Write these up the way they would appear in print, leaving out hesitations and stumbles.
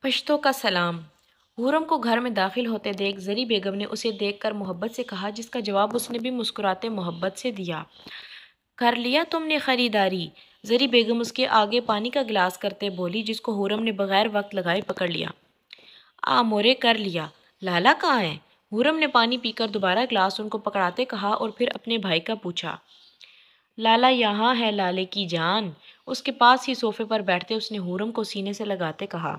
پشتو کا سلام۔ حورم کو گھر میں داخل ہوتے دیکھ زری بیگم نے اسے دیکھ کر محبت سے کہا، جس کا جواب اس نے بھی مسکراتے محبت سے دیا۔ کر لیا تم نے خریداری؟ زری بیگم اس کے آگے پانی کا گلاس کرتے بولی، جس کو حورم نے بغیر وقت لگائے پکڑ لیا۔ مورے کر لیا۔ لالا کہاں ہے؟ حورم نے پانی پی کر دوبارہ گلاس ان کو پکڑاتے کہا اور پھر اپنے بھائی کا پوچھا۔ لالا یہاں ہے لالے کی جان۔ اس کے پاس ہی صوفے پر بیٹھتے اس نے حورم کو سینے سے لگاتے کہا،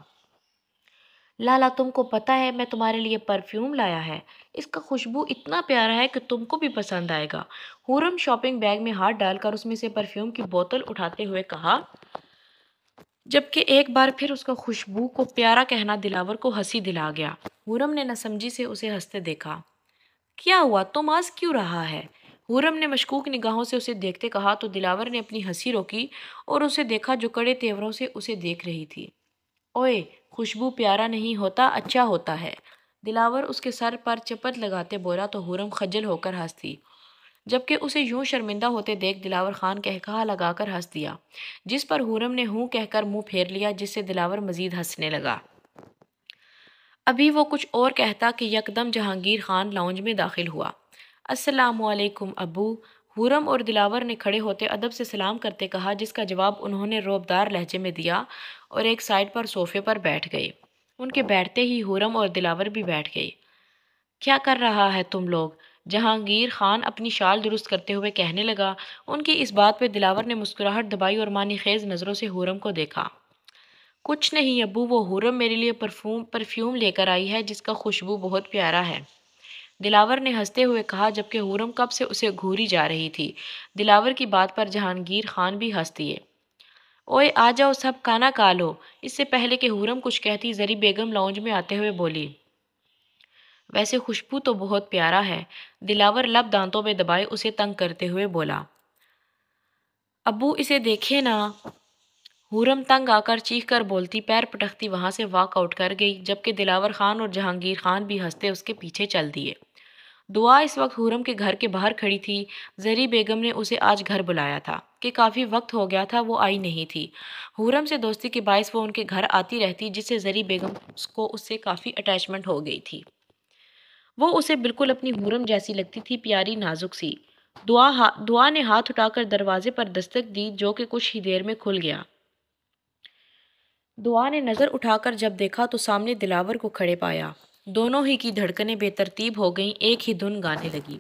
لالا تم کو پتہ ہے میں تمہارے لیے پرفیوم لایا ہے، اس کا خوشبو اتنا پیارا ہے کہ تم کو بھی پسند آئے گا۔ حورم شاپنگ بیگ میں ہاتھ ڈال کر اس میں سے پرفیوم کی بوتل اٹھاتے ہوئے کہا، جبکہ ایک بار پھر اس کا خوشبو کو پیارا کہنا دلاور کو ہنسی دلا گیا۔ حورم نے نہ سمجھی سے اسے ہنستے دیکھا۔ کیا ہوا، تم ہنس کیوں رہا ہے؟ حورم نے مشکوک نگاہوں سے اسے دیکھتے کہا تو دلاور نے اپنی ہنسی روکی اور اسے دیکھا جو کڑے تیوروں سے اسے دیکھ رہی تھی۔ اوئے، خوشبو پیارا نہیں ہوتا، اچھا ہوتا ہے، دلاور اس کے سر پر چپت لگاتے بولا تو حورم خجل ہو کر ہنس دی، جبکہ اسے یوں شرمندہ ہوتے دیکھ دلاور خان قہقہہ لگا کر ہنس دیا، جس پر حورم نے ہوں کہہ کر منہ پھیر لیا، جس سے دلاور مزید ہنسنے لگا۔ ابھی وہ کچھ اور کہتا کہ یکدم جہانگیر خان لاؤنج میں داخل ہوا۔ السلام علیکم ابو، حورم اور دلاور نے کھڑے ہوتے ادب سے سلام کرتے کہا، جس کا جواب انہوں نے روبدار لہجے میں دیا اور ایک سائیڈ پر صوفے پر بیٹھ گئے۔ ان کے بیٹھتے ہی حورم اور دلاور بھی بیٹھ گئے۔ کیا کر رہا ہے تم لوگ؟ جہانگیر خان اپنی شال درست کرتے ہوئے کہنے لگا۔ ان کی اس بات پہ دلاور نے مسکراہٹ دبائی اور معنی خیز نظروں سے حورم کو دیکھا۔ کچھ نہیں ابو، وہ حورم میرے لیے پرفیوم لے کر آئی ہے، جس کا خوشبو بہت پیارا ہے، دلاور نے ہنستے ہوئے کہا، جبکہ حورم کب سے اسے گھوری جا رہی تھی۔ دلاور کی بات پر جہانگیر خان بھی ہنس دیے۔ اوئے آ جاؤ سب، کھانا کھا لو۔ اس سے پہلے کہ حورم کچھ کہتی، زری بیگم لاؤنج میں آتے ہوئے بولی، ویسے خوشبو تو بہت پیارا ہے۔ دلاور لب دانتوں میں دبائے اسے تنگ کرتے ہوئے بولا، ابو اسے دیکھے نا۔ حورم تنگ آ کر چیخ کر بولتی پیر پٹکتی وہاں سے واک آؤٹ کر گئی، جبکہ دلاور خان اور جہانگیر خان بھی ہنستے اس کے پیچھے چل دیے۔ دعا اس وقت حورم کے گھر کے باہر کھڑی تھی۔ زری بیگم نے اسے آج گھر بلایا تھا کہ کافی وقت ہو گیا تھا وہ آئی نہیں تھی۔ حورم سے دوستی کے باعث وہ ان کے گھر آتی رہتی، جس سے زری بیگم کو اس سے کافی اٹیچمنٹ ہو گئی تھی۔ وہ اسے بالکل اپنی حورم جیسی لگتی تھی، پیاری نازک سی۔ دعا نے ہاتھ اٹھا کر دروازے پر دستک دی، جو کہ کچھ ہی دیر میں کھل گیا۔ دعا نے نظر اٹھا کر جب دیکھا تو سامنے دلاور کو کھڑے پایا۔ دونوں ہی کی دھڑکنیں بے ترتیب ہو گئیں، ایک ہی دھن گانے لگی۔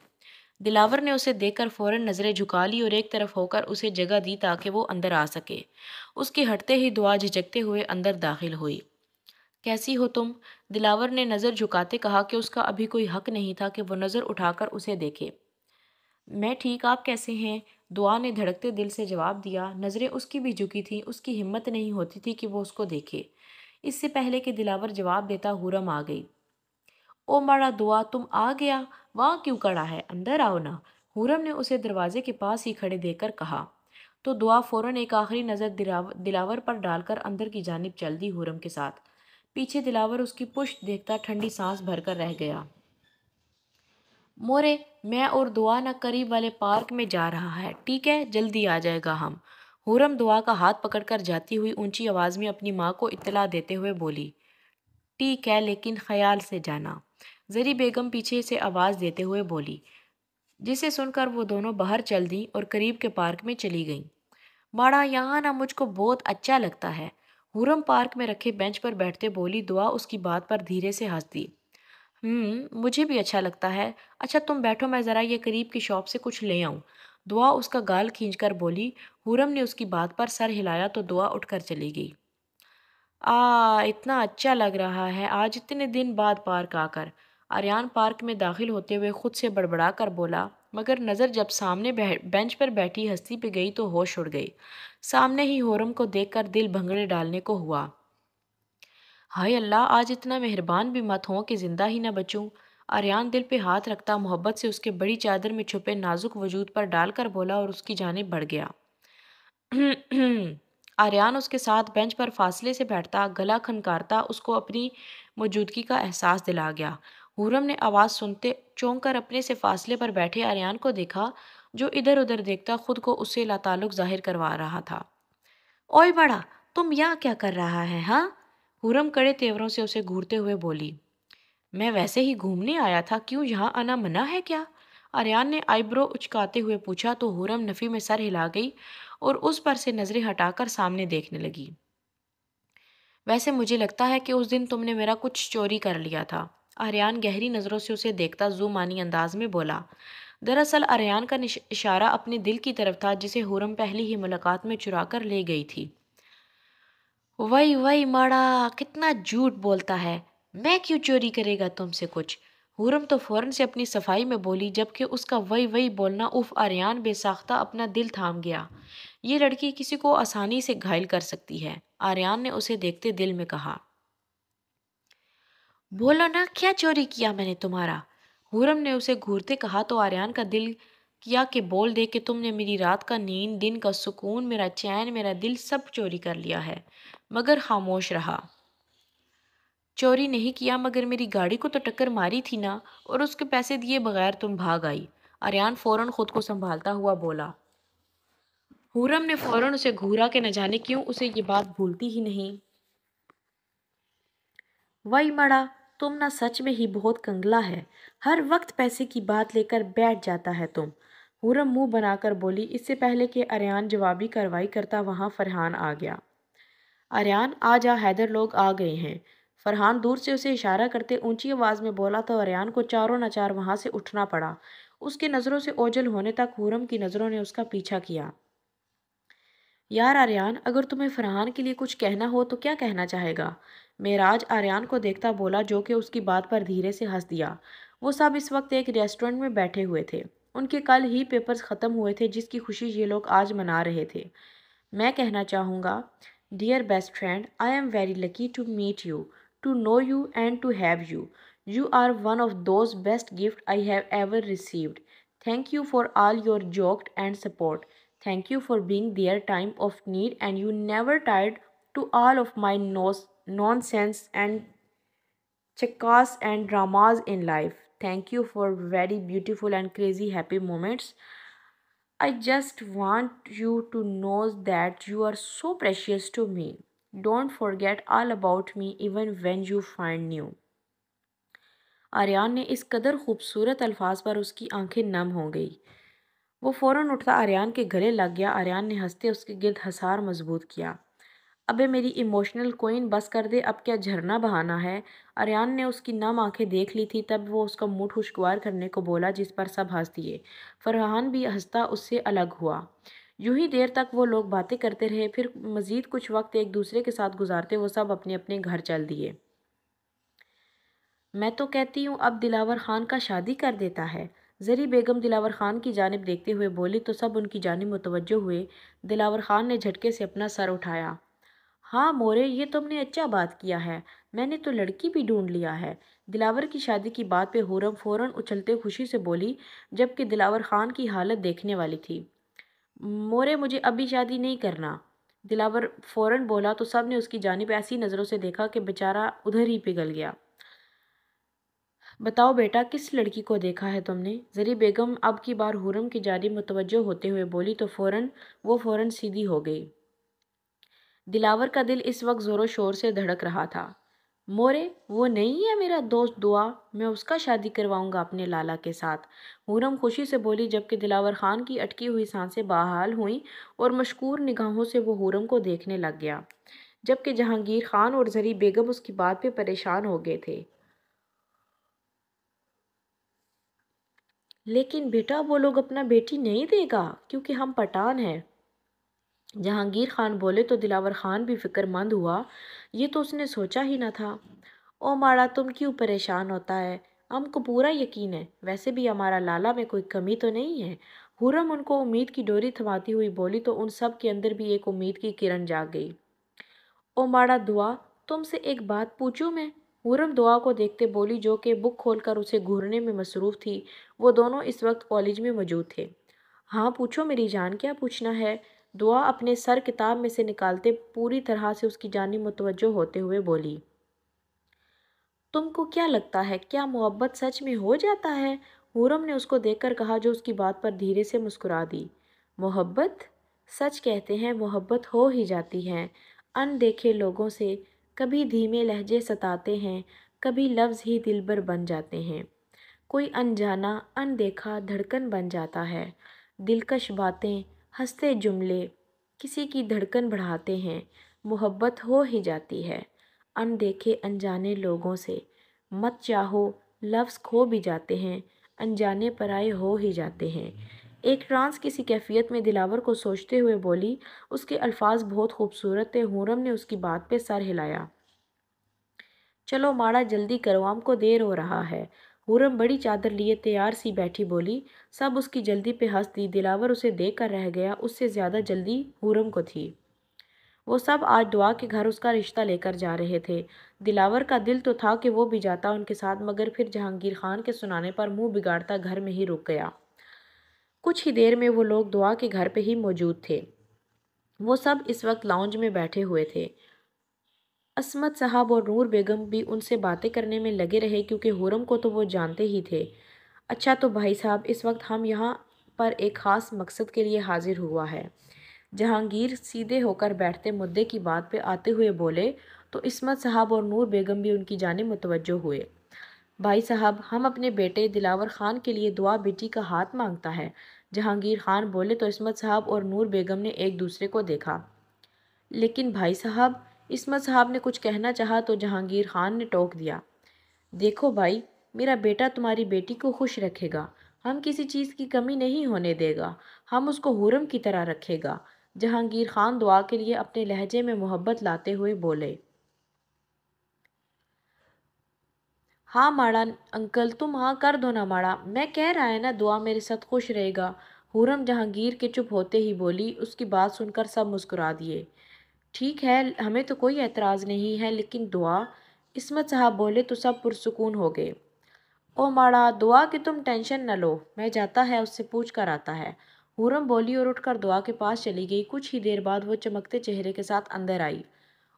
دلاور نے اسے دیکھ کر فوراً نظریں جھکا لی اور ایک طرف ہو کر اسے جگہ دی تاکہ وہ اندر آ سکے۔ اس کے ہٹتے ہی دعا جھجکتے ہوئے اندر داخل ہوئی۔ کیسی ہو تم؟ دلاور نے نظر جھکاتے کہا کہ اس کا ابھی کوئی حق نہیں تھا کہ وہ نظر اٹھا کر اسے دیکھے۔ میں ٹھیک، آپ کیسے ہیں؟ دعا نے دھڑکتے دل سے جواب دیا۔ نظریں اس کی بھی جھکی تھیں، اس کی ہمت نہیں ہوتی تھی کہ وہ اس کو دیکھے۔ اس سے پہلے کہ دلاور جواب دیتا حورم آ گئی۔ او ماڑا دعا، تم آ گیا؟ وہاں کیوں کھڑا ہے، اندر آؤ نا، حورم نے اسے دروازے کے پاس ہی کھڑے دیکھ کر کہا۔ تو دعا فوراً ایک آخری نظر دلاور پر ڈال کر اندر کی جانب چل دی حورم کے ساتھ۔ پیچھے دلاور اس کی پشت دیکھتا ٹھنڈی سانس بھر کر رہ گیا۔ مورے، میں اور دعا نہ قریب والے پارک میں جا رہا ہے، ٹھیک ہے، جلدی آ جائے گا ہم۔ حورم دعا کا ہاتھ پکڑ کر جاتی ہوئی اونچی آواز میں اپنی ماں کو اطلاع دیتے ہوئے بولی، ٹھیک ہے لیکن خیال سے جانا۔ زری بیگم پیچھے سے آواز دیتے ہوئے بولی، جسے سن کر وہ دونوں باہر چل دیں اور قریب کے پارک میں چلی گئیں۔ ماڑا یہاں نا مجھ کو بہت اچھا لگتا ہے، حورم پارک میں رکھے بینچ پر بیٹھتے بولی۔ دعا اس کی بات پر دھیرے سے ہنس دی۔ مجھے بھی اچھا لگتا ہے، اچھا تم بیٹھو، میں ذرا یہ قریب کی شاپ سے کچھ لے آؤں۔ دعا اس کا گال کھینچ کر بولی۔ حورم نے اس کی بات پر سر ہلایا تو دعا اٹھ کر چلی گئی۔ اتنا اچھا لگ رہا ہے آج اتنے دن بعد پارک آ کر، آریان پارک میں داخل ہوتے ہوئے خود سے بڑبڑا کر بولا، مگر نظر جب سامنے بینچ پر بیٹھی ہستی پہ گئی تو ہوش اڑ گئی۔ سامنے ہی حورم کو دیکھ کر دل بھنگڑے ڈالنے کو ہوا۔ ہائے اللہ، آج اتنا مہربان بھی مت ہوں کہ زندہ ہی نہ بچوں۔ آریان دل پہ ہاتھ رکھتا محبت سے اس کے بڑی چادر میں چھپے نازک وجود پر ڈال کر بولا اور اس کی جانب بڑھ گیا۔ آریان اس کے ساتھ بینچ پر فاصلے سے بیٹھتا، گلا کھنکارتا اس کو اپنی موجودگی کا احساس دلا گیا۔ حورم نے آواز سنتے چونک کر اپنے سے فاصلے پر بیٹھے آریان کو دیکھا، جو ادھر ادھر دیکھتا خود کو اس سے لاتعلق ظاہر کروا رہا تھا۔ اوئے بڑا، تم یہاں کیا کر رہا ہے ہاں؟ حورم کڑے تیوروں سے اسے گھورتے ہوئے بولی، میں ویسے ہی گھومنے آیا تھا، کیوں یہاں آنا منع ہے کیا؟ آریان نے آئی برو اچکاتے ہوئے پوچھا تو حورم نفی میں سر ہلا گئی اور اس پر سے نظریں ہٹا کر سامنے دیکھنے لگی۔ ویسے مجھے لگتا ہے کہ اس دن تم نے میرا کچھ چوری کر لیا تھا۔ آریان گہری نظروں سے اسے دیکھتا ذو معنی انداز میں بولا۔ دراصل آریان کا اشارہ اپنے دل کی طرف تھا جسے حورم پہلی ہی ملاقات میں چرا کر لے گئی تھی۔ وئی وئی ماڑا، کتنا جھوٹ بولتا ہے، میں کیوں چوری کرے گا تم سے کچھ؟ حورم تو فوراً سے اپنی صفائی میں بولی، جبکہ اس کا وئی وئی بولنا اف آریان بے ساختہ اپنا دل تھام گیا۔ یہ لڑکی کسی کو آسانی سے گھائل کر سکتی ہے، آریان نے اسے دیکھتے دل میں کہا۔ بولو نا، کیا چوری کیا میں نے تمہارا؟ حورم نے اسے گھورتے کہا تو آریان کا دل کیا کہ بول دے کہ تم نے میری رات کا نیند، دن کا سکون، میرا چین، میرا دل سب چوری کر لیا ہے، مگر خاموش رہا۔ چوری نہیں کیا، مگر میری گاڑی کو تو ٹکر ماری تھی نا، اور اس کے پیسے دیے بغیر تم بھاگ آئی۔ آریان فوراً خود کو سنبھالتا ہوا بولا۔ حورم نے فوراً اسے گھورا کہ نہ جانے کیوں اسے یہ بات بھولتی ہی نہیں۔ وئی مڑا، تم نہ سچ میں ہی بہت کنگلا ہے، ہر وقت پیسے کی بات لے کر بیٹھ جاتا ہے تم۔ حورم منہ بنا کر بولی۔ اس سے پہلے کہ آریان جوابی کارروائی کرتا وہاں فرحان آ گیا۔ آریان، آ جا، حیدر لوگ آ گئے ہیں۔ فرحان دور سے اسے اشارہ کرتے اونچی آواز میں بولا تو آریان کو چاروں ناچار وہاں سے اٹھنا پڑا۔ اس کے نظروں سے اوجھل ہونے تک حورم کی نظروں نے اس کا پیچھا کیا۔ یار آریان، اگر تمہیں فرحان کے لیے کچھ کہنا ہو تو کیا کہنا چاہے گا؟ معراج آریان کو دیکھتا بولا، جو کہ اس کی بات پر دھیرے سے ہنس دیا۔ وہ سب اس وقت ایک ریسٹورنٹ میں بیٹھے ہوئے تھے۔ ان کے کل ہی پیپرز ختم ہوئے تھے جس کی خوشی یہ لوگ آج منا رہے تھے۔ میں کہنا چاہوں گا، dear best friend, I am very lucky to meet you, to know you and to have you. You are one of those best gift I have ever received. Thank you for all your joke and support. Thank you for being there time of need and you never tired to all of my nonsense and chaos and dramas in life. Thank you for very beautiful and crazy happy moments. I just want you to know that you are so precious to me. Don't forget all about me even when you find new. Aryan نے اس قدر خوبصورت الفاظ پر اس کی آنکھیں نم ہو گئی۔ وہ فوراً اٹھتا آریان کے گلے لگ گیا۔ آریان نے ہنستے اس کے گرد حصار مضبوط کیا۔ ابے میری ایموشنل کوئن، بس کر دے، اب کیا جھرنا بہانا ہے؟ آریان نے اس کی نم آنکھیں دیکھ لی تھی، تب وہ اس کا منہ خوشگوار کرنے کو بولا، جس پر سب ہنس دیے۔ فرحان بھی ہنستا اس سے الگ ہوا۔ یوں ہی دیر تک وہ لوگ باتیں کرتے رہے، پھر مزید کچھ وقت ایک دوسرے کے ساتھ گزارتے وہ سب اپنے اپنے گھر چل دیے۔ میں تو کہتی ہوں اب دلاور خان کا شادی کر دیتا ہے، زری بیگم دلاور خان کی جانب دیکھتے ہوئے بولی تو سب ان کی جانب متوجہ ہوئے۔ دلاور خان نے جھٹکے سے اپنا سر اٹھایا۔ ہاں مورے، یہ تم نے اچھا بات کیا ہے، میں نے تو لڑکی بھی ڈھونڈ لیا ہے۔ دلاور کی شادی کی بات پہ حورم فوراً اچھلتے خوشی سے بولی، جبکہ دلاور خان کی حالت دیکھنے والی تھی۔ مورے، مجھے ابھی شادی نہیں کرنا، دلاور فوراً بولا تو سب نے اس کی جانب ایسی نظروں سے دیکھا کہ بیچارہ ادھر ہی پگھل گیا۔ بتاؤ بیٹا، کس لڑکی کو دیکھا ہے تم نے؟ زری بیگم اب کی بار حورم کی جانب متوجہ ہوتے ہوئے بولی تو وہ فوراً سیدھی ہو گئی۔ دلاور کا دل اس وقت زور و شور سے دھڑک رہا تھا۔ مورے، وہ نہیں ہے میرا دوست دعا، میں اس کا شادی کرواؤں گا اپنے لالا کے ساتھ، حورم خوشی سے بولی، جبکہ دلاور خان کی اٹکی ہوئی سانسیں بحال ہوئیں اور مشکور نگاہوں سے وہ حورم کو دیکھنے لگ گیا، جبکہ جہانگیر خان اور زری بیگم اس کی بات پہ پریشان ہو گئے تھے۔ لیکن بیٹا، وہ لوگ اپنا بیٹی نہیں دے گا کیونکہ ہم پٹھان ہیں، جہانگیر خان بولے تو دلاور خان بھی فکر مند ہوا، یہ تو اس نے سوچا ہی نہ تھا۔ او ماڑا، تم کیوں پریشان ہوتا ہے، ہم کو پورا یقین ہے، ویسے بھی ہمارا لالا میں کوئی کمی تو نہیں ہے۔ حورم ان کو امید کی ڈوری تھماتی ہوئی بولی تو ان سب کے اندر بھی ایک امید کی کرن جاگ گئی۔ او ماڑا دعا، تم سے ایک بات پوچھوں میں؟ حورم دعا کو دیکھتے بولی، جو کہ بک کھول کر اسے گھورنے میں مصروف تھی۔ وہ دونوں اس وقت کالج میں موجود تھے۔ ہاں پوچھو میری جان، کیا پوچھنا ہے؟ دعا اپنے سر کتاب میں سے نکالتے پوری طرح سے اس کی جانب متوجہ ہوتے ہوئے بولی۔ تم کو کیا لگتا ہے، کیا محبت سچ میں ہو جاتا ہے؟ حورم نے اس کو دیکھ کر کہا، جو اس کی بات پر دھیرے سے مسکرا دی۔ محبت؟ سچ کہتے ہیں محبت ہو ہی جاتی ہے، ان دیکھے لوگوں سے، کبھی دھیمے لہجے ستاتے ہیں، کبھی لفظ ہی دل بر بن جاتے ہیں۔ کوئی انجانا اندیکھا دھڑکن بن جاتا ہے۔ دلکش باتیں، ہنستے جملے کسی کی دھڑکن بڑھاتے ہیں۔ محبت ہو ہی جاتی ہے اندیکھے انجانے لوگوں سے۔ مت چاہو لفظ کھو بھی جاتے ہیں، انجانے پرائے ہو ہی جاتے ہیں۔ ایک ٹرانس کسی کیفیت میں دلاور کو سوچتے ہوئے بولی، اس کے الفاظ بہت خوبصورت تھے۔ حورم نے اس کی بات پہ سر ہلایا۔ چلو ماڑا جلدی کرو، ہم کو دیر ہو رہا ہے۔ حورم بڑی چادر لیے تیار سی بیٹھی بولی۔ سب اس کی جلدی پہ ہنس دی۔ دلاور اسے دیکھ کر رہ گیا، اس سے زیادہ جلدی حورم کو تھی۔ وہ سب آج دعا کے گھر اس کا رشتہ لے کر جا رہے تھے۔ دلاور کا دل تو تھا کہ وہ بھی جاتا ان کے ساتھ، مگر پھر جہانگیر خان کے سنانے پر منہ بگاڑتا گھر میں ہی رک گیا۔ کچھ ہی دیر میں وہ لوگ دعا کے گھر پہ ہی موجود تھے۔ وہ سب اس وقت لاؤنج میں بیٹھے ہوئے تھے۔ عصمت صاحب اور نور بیگم بھی ان سے باتیں کرنے میں لگے رہے، کیونکہ حورم کو تو وہ جانتے ہی تھے۔ اچھا تو بھائی صاحب، اس وقت ہم یہاں پر ایک خاص مقصد کے لیے حاضر ہوا ہے۔ جہانگیر سیدھے ہو کر بیٹھتے مدعے کی بات پہ آتے ہوئے بولے تو عصمت صاحب اور نور بیگم بھی ان کی جانب متوجہ ہوئے۔ بھائی صاحب، ہم اپنے بیٹے دلاور خان کے لیے دعا بیٹی کا ہاتھ مانگتا ہے۔ جہانگیر خان بولے تو عصمت صاحب اور نور بیگم نے ایک دوسرے کو دیکھا۔ لیکن بھائی صاحب، عصمت صاحب نے کچھ کہنا چاہا تو جہانگیر خان نے ٹوک دیا۔ دیکھو بھائی، میرا بیٹا تمہاری بیٹی کو خوش رکھے گا، ہم کسی چیز کی کمی نہیں ہونے دے گا، ہم اس کو حورم کی طرح رکھے گا۔ جہانگیر خان دعا کے لیے اپنے لہجے میں محبت لاتے ہوئے بولے۔ ہاں ماڑا انکل، تم ہاں کر دو نا ماڑا، میں کہہ رہا ہے نا دعا میرے ساتھ خوش رہے گا۔ حورم جہانگیر کے چپ ہوتے ہی بولی۔ اس کی بات سن کر سب مسکرا دیے۔ ٹھیک ہے، ہمیں تو کوئی اعتراض نہیں ہے، لیکن دعا، عصمت صاحب بولے تو سب پرسکون ہو گئے۔ او ماڑا دعا کہ تم ٹینشن نہ لو، میں جاتا ہے اس سے پوچھ کر آتا ہے۔ حورم بولی اور اٹھ کر دعا کے پاس چلی گئی۔ کچھ ہی دیر بعد وہ چمکتے چہرے کے ساتھ اندر آئی۔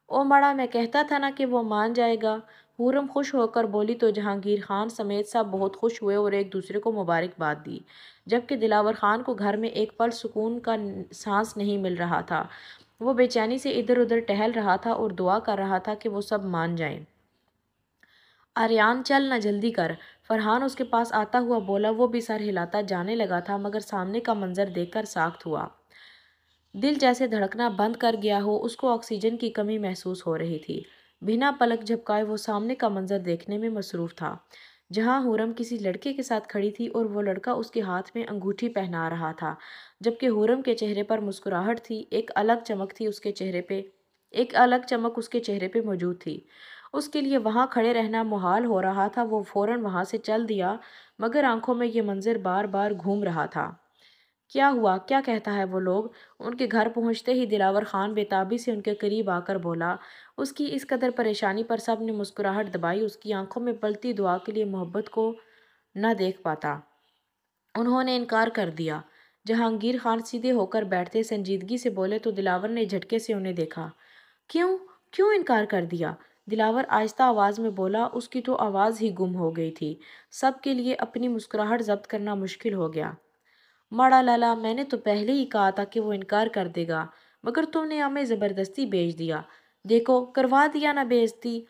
او ماڑا، میں کہتا تھا نا کہ وہ مان جائے گا۔ حورم خوش ہو کر بولی تو جہانگیر خان سمیت سب بہت خوش ہوئے اور ایک دوسرے کو مبارکباد دی، جبکہ دلاور خان کو گھر میں ایک پل سکون کا سانس نہیں مل رہا تھا۔ وہ بے چینی سے ادھر ادھر ٹہل رہا تھا اور دعا کر رہا تھا کہ وہ سب مان جائیں۔ آریان چل نہ جلدی کر، فرحان اس کے پاس آتا ہوا بولا۔ وہ بھی سر ہلاتا جانے لگا تھا، مگر سامنے کا منظر دیکھ کر ساخت ہوا۔ دل جیسے دھڑکنا بند کر گیا ہو، اس کو آکسیجن کی کمی محسوس ہو رہی تھی۔ بنا پلک جھپکائے وہ سامنے کا منظر دیکھنے میں مصروف تھا، جہاں حورم کسی لڑکے کے ساتھ کھڑی تھی اور وہ لڑکا اس کے ہاتھ میں انگوٹھی پہنا رہا تھا، جبکہ حورم کے چہرے پر مسکراہٹ تھی، ایک الگ چمک تھی اس کے چہرے پہ، ایک الگ چمک اس کے چہرے پہ موجود تھی۔ اس کے لیے وہاں کھڑے رہنا محال ہو رہا تھا۔ وہ فوراً وہاں سے چل دیا، مگر آنکھوں میں یہ منظر بار بار گھوم رہا تھا۔ کیا ہوا؟ کیا کہتا ہے وہ لوگ؟ ان کے گھر پہنچتے ہی دلاور خان بےتابی سے ان کے قریب آ کر بولا۔ اس کی اس قدر پریشانی پر سب نے مسکراہٹ دبائی۔ اس کی آنکھوں میں پلتی دعا کے لیے محبت کو نہ دیکھ پاتا۔ انہوں نے انکار کر دیا۔ جہانگیر خان سیدھے ہو کر بیٹھتے سنجیدگی سے بولے تو دلاور نے جھٹکے سے انہیں دیکھا۔ کیوں کیوں انکار کر دیا؟ دلاور آہستہ آواز میں بولا۔ اس کی تو آواز ہی گم ہو گئی تھی۔ سب کے لیے اپنی مسکراہٹ ضبط کرنا مشکل ہو گیا۔ ماڑا لالا، میں نے تو پہلے ہی کہا تھا کہ وہ انکار کر دے گا، مگر تم نے ہمیں زبردستی بھیج دیا، دیکھو کروا دیا نا بے عزتی۔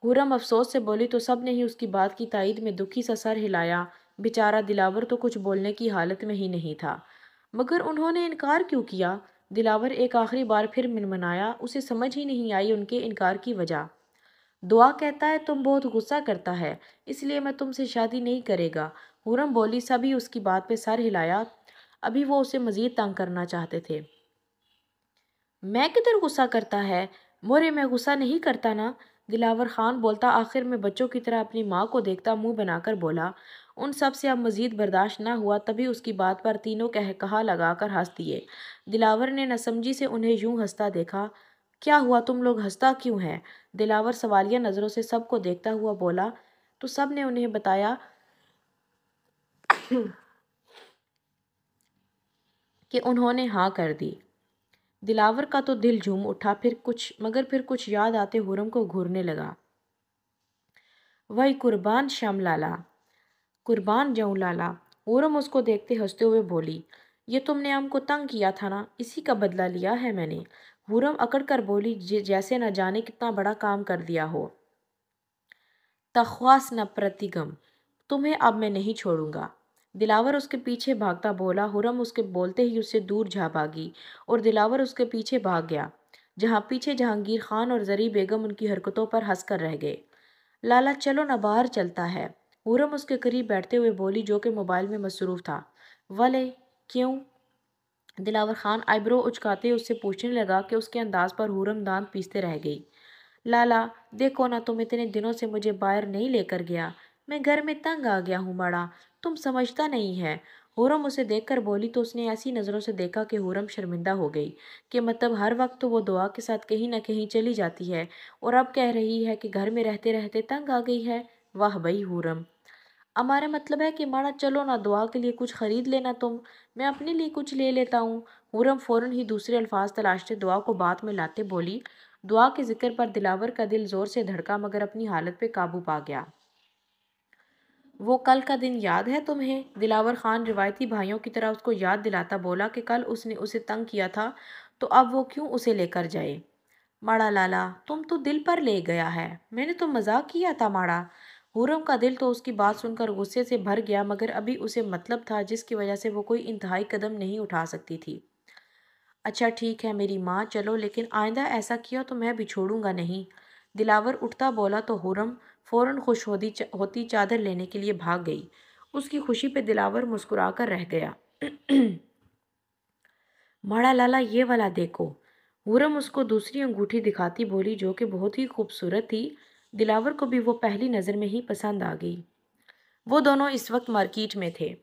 حورم افسوس سے بولی تو سب نے ہی اس کی بات کی تائید میں دکھی سا سر ہلایا۔ بیچارہ دلاور تو کچھ بولنے کی حالت میں ہی نہیں تھا۔ مگر انہوں نے انکار کیوں کیا؟ دلاور ایک آخری بار پھر منمنایا۔ اسے سمجھ ہی نہیں آئی ان کے انکار کی وجہ۔ دعا کہتا ہے تم بہت غصہ کرتا ہے، اس لیے میں تم سے شادی نہیں کرے گا۔ حورم بولی۔ سبھی اس کی بات پہ سر ہلایا۔ ابھی وہ اسے مزید تنگ کرنا چاہتے تھے۔ میں کدھر غصہ کرتا ہے؟ مورے میں غصہ نہیں کرتا نا، دلاور خان بولتا۔ آخر میں بچوں کی طرح اپنی ماں کو دیکھتا منہ بنا کر بولا۔ ان سب سے اب مزید برداشت نہ ہوا، تبھی اس کی بات پر تینوں کہا لگا کر ہنس دیے۔ دلاور نے ناسمجھی سے انہیں یوں ہنستا دیکھا۔ کیا ہوا، تم لوگ ہنستا کیوں ہے؟ دلاور سوالیہ نظروں سے سب کو دیکھتا ہوا بولا تو سب نے انہیں بتایا کہ انہوں نے ہاں کر دی۔ دلاور کا تو دل جھوم اٹھا، مگر پھر کچھ یاد آتے حورم کو گھورنے لگا۔ وہی قربان شم لالا، قربان جاؤں لالا۔ حورم اس کو دیکھتے ہنستے ہوئے بولی۔ یہ تم نے ہم کو تنگ کیا تھا نا، اسی کا بدلہ لیا ہے میں نے۔ حورم اکڑ کر بولی جیسے نہ جانے کتنا بڑا کام کر دیا ہو۔ تخواس نہ پرتیگم، تمہیں اب میں نہیں چھوڑوں گا۔ دلاور اس کے پیچھے بھاگتا بولا۔ حورم اس کے بولتے ہی اس سے دور جا بھاگی اور دلاور اس کے پیچھے بھاگ گیا، جہاں پیچھے جہانگیر خان اور زری بیگم ان کی حرکتوں پر ہنس کر رہ گئے۔ لالا چلو نہ، باہر چلتا ہے، حورم اس کے قریب بیٹھتے ہوئے بولی جو کہ موبائل میں مصروف تھا۔ ولے کیوں؟ دلاور خان آئیبرو اچکاتے اس سے پوچھنے لگا کہ اس کے انداز پر حورم دانت پیستے رہ گئی۔ لالا دیکھو نا، تم اتنے دنوں سے مجھے باہر نہیں لے کر گیا، میں گھر میں تنگ آ گیا ہوں مڑا، تم سمجھتا نہیں ہے۔ حورم اسے دیکھ کر بولی تو اس نے ایسی نظروں سے دیکھا کہ حورم شرمندہ ہو گئی کہ مطلب ہر وقت تو وہ دعا کے ساتھ کہیں نہ کہیں چلی جاتی ہے اور اب کہہ رہی ہے کہ گھر میں رہتے رہتے تنگ آ گئی ہے۔ واہ بھئی حورم، ہمارا مطلب ہے کہ ماڑا چلو نہ، دعا کے لیے کچھ خرید لینا تم، میں اپنے لیے کچھ لے لیتا ہوں۔ حورم فوراً ہی دوسرے الفاظ تلاشتے دعا کو بات میں لاتے بولی۔ دعا کے ذکر پر دلاور کا دل زور سے دھڑکا مگر اپنی حالت پہ قابو پا گیا۔ وہ کل کا دن یاد ہے تمہیں؟ دلاور خان روایتی بھائیوں کی طرح اس کو یاد دلاتا بولا کہ کل اس نے اسے تنگ کیا تھا تو اب وہ کیوں اسے لے کر جائے؟ ماڑا لالا تم تو دل پر لے گیا ہے، میں نے تو مذاق کیا تھا ماڑا۔ حورم کا دل تو اس کی بات سن کر غصے سے بھر گیا مگر ابھی اسے مطلب تھا جس کی وجہ سے وہ کوئی انتہائی قدم نہیں اٹھا سکتی تھی۔ اچھا ٹھیک ہے میری ماں، چلو، لیکن آئندہ ایسا کیا تو میں بھی چھوڑوں گا نہیں۔ دلاور اٹھتا بولا تو حورم فوراً خوش ہوتی چادر لینے کے لیے بھاگ گئی۔ اس کی خوشی پہ دلاور مسکرا کر رہ گیا۔ ماڑا لالا یہ والا دیکھو۔ حورم اس کو دوسری انگوٹھی دکھاتی بولی جو کہ بہت ہی خوبصورت تھی۔ دلاور کو بھی وہ پہلی نظر میں ہی پسند آ گئی۔ وہ دونوں اس وقت مارکیٹ میں تھے۔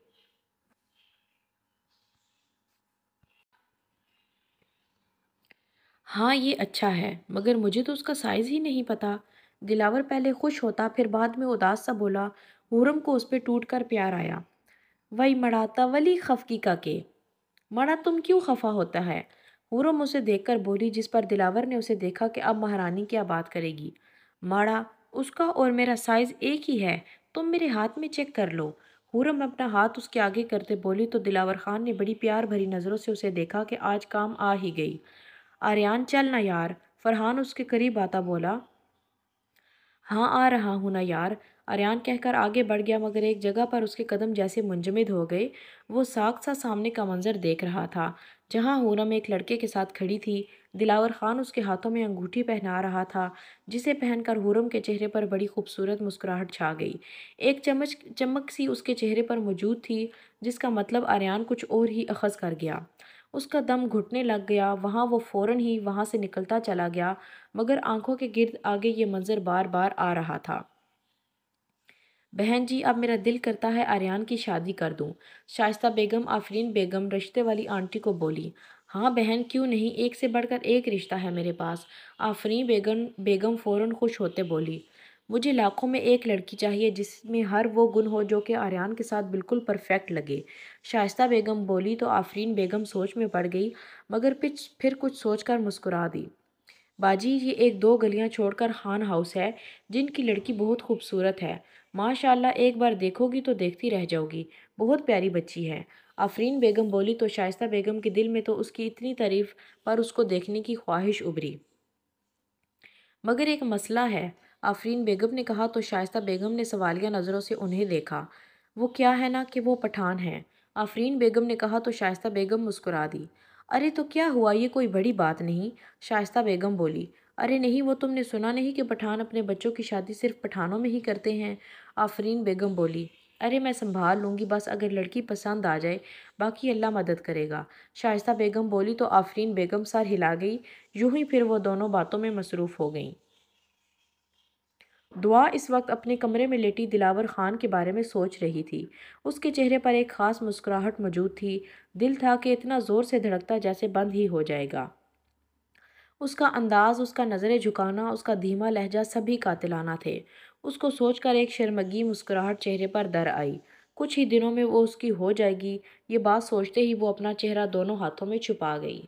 ہاں یہ اچھا ہے مگر مجھے تو اس کا سائز ہی نہیں پتا۔ دلاور پہلے خوش ہوتا پھر بعد میں اداس سا بولا۔ حورم کو اس پہ ٹوٹ کر پیار آیا۔ وہی مڑا تولی خفکی کا کے، مڑا تم کیوں خفا ہوتا ہے؟ حورم اسے دیکھ کر بولی جس پر دلاور نے اسے دیکھا کہ اب مہارانی کیا بات کرے گی۔ ماڑا اس کا اور میرا سائز ایک ہی ہے، تم میرے ہاتھ میں چیک کر لو۔ حورم اپنا ہاتھ اس کے آگے کرتے بولی تو دلاور خان نے بڑی پیار بھری نظروں سے اسے دیکھا کہ آج کام آ ہی گئی۔ آریان چل نا یار، فرحان اس کے قریب آتا بولا۔ ہاں آ رہا ہوں نا یار، آریان کہہ کر آگے بڑھ گیا مگر ایک جگہ پر اس کے قدم جیسے منجمد ہو گئے۔ وہ ساکھ سا سامنے کا منظر دیکھ رہا تھا جہاں حورم ایک لڑکے کے ساتھ کھڑی تھی۔ دلاور خان اس کے ہاتھوں میں انگوٹھی پہنا رہا تھا جسے پہن کر حورم کے چہرے پر بڑی خوبصورت مسکراہٹ چھا گئی۔ ایک چمک سی اس کے چہرے پر موجود تھی جس کا مطلب آریان کچھ اور ہی اخذ کر گیا۔ اس کا دم گھٹنے لگ گیا وہاں، وہ فوراً ہی وہاں سے نکلتا چلا گیا مگر آنکھوں کے گرد آگے یہ منظر بار بار آ رہا تھا۔ بہن جی اب میرا دل کرتا ہے آریان کی شادی کر دوں، شائستہ بیگم آفرین بیگم رشتے والی آنٹی کو بولی۔ ہاں بہن کیوں نہیں، ایک سے بڑھ کر ایک رشتہ ہے میرے پاس، آفرین بیگم فوراً خوش ہوتے بولی۔ مجھے لاکھوں میں ایک لڑکی چاہیے جس میں ہر وہ گن ہو جو کہ آریان کے ساتھ بالکل پرفیکٹ لگے، شائستہ بیگم بولی تو آفرین بیگم سوچ میں پڑ گئی مگر پھر کچھ سوچ کر مسکرا دی۔ باجی یہ ایک دو گلیاں چھوڑ کر خان ہاؤس ہے جن کی لڑکی بہت خوبصورت ہے، ماشاءاللہ ایک بار دیکھو گی تو دیکھتی رہ جاؤ گی، بہت پیاری بچی ہے۔ آفرین بیگم بولی تو شائستہ بیگم کے دل میں تو اس کی اتنی تعریف پر اس کو دیکھنے کی خواہش ابھری۔ مگر ایک مسئلہ ہے، آفرین بیگم نے کہا تو شائستہ بیگم نے سوالیہ نظروں سے انہیں دیکھا۔ وہ کیا ہے نا کہ وہ پٹھان ہیں، آفرین بیگم نے کہا تو شائستہ بیگم مسکرا دی۔ ارے تو کیا ہوا، یہ کوئی بڑی بات نہیں، شائستہ بیگم بولی۔ ارے نہیں، وہ تم نے سنا نہیں کہ پٹھان اپنے بچوں کی شادی صرف پٹھانوں میں ہی کرتے ہیں، آفرین بیگم بولی۔ ارے میں سنبھال لوں گی، بس اگر لڑکی پسند آ جائے باقی اللہ مدد کرے گا، شائستہ بیگم بولی تو آفرین بیگم سر ہلا گئی۔ یوں ہی پھر وہ دونوں باتوں میں مصروف ہو گئیں۔ دعا اس وقت اپنے کمرے میں لیٹی دلاور خان کے بارے میں سوچ رہی تھی۔ اس کے چہرے پر ایک خاص مسکراہٹ موجود تھی، دل تھا کہ اتنا زور سے دھڑکتا جیسے بند ہی ہو جائے گا۔ اس کا انداز، اس کا نظر جھکانا، اس کا دھیما لہجہ سبھی قاتلانہ تھے۔ اس کو سوچ کر ایک شرمگی مسکراہٹ چہرے پر در آئی۔ کچھ ہی دنوں میں وہ اس کی ہو جائے گی، یہ بات سوچتے ہی وہ اپنا چہرہ دونوں ہاتھوں میں چھپا گئی۔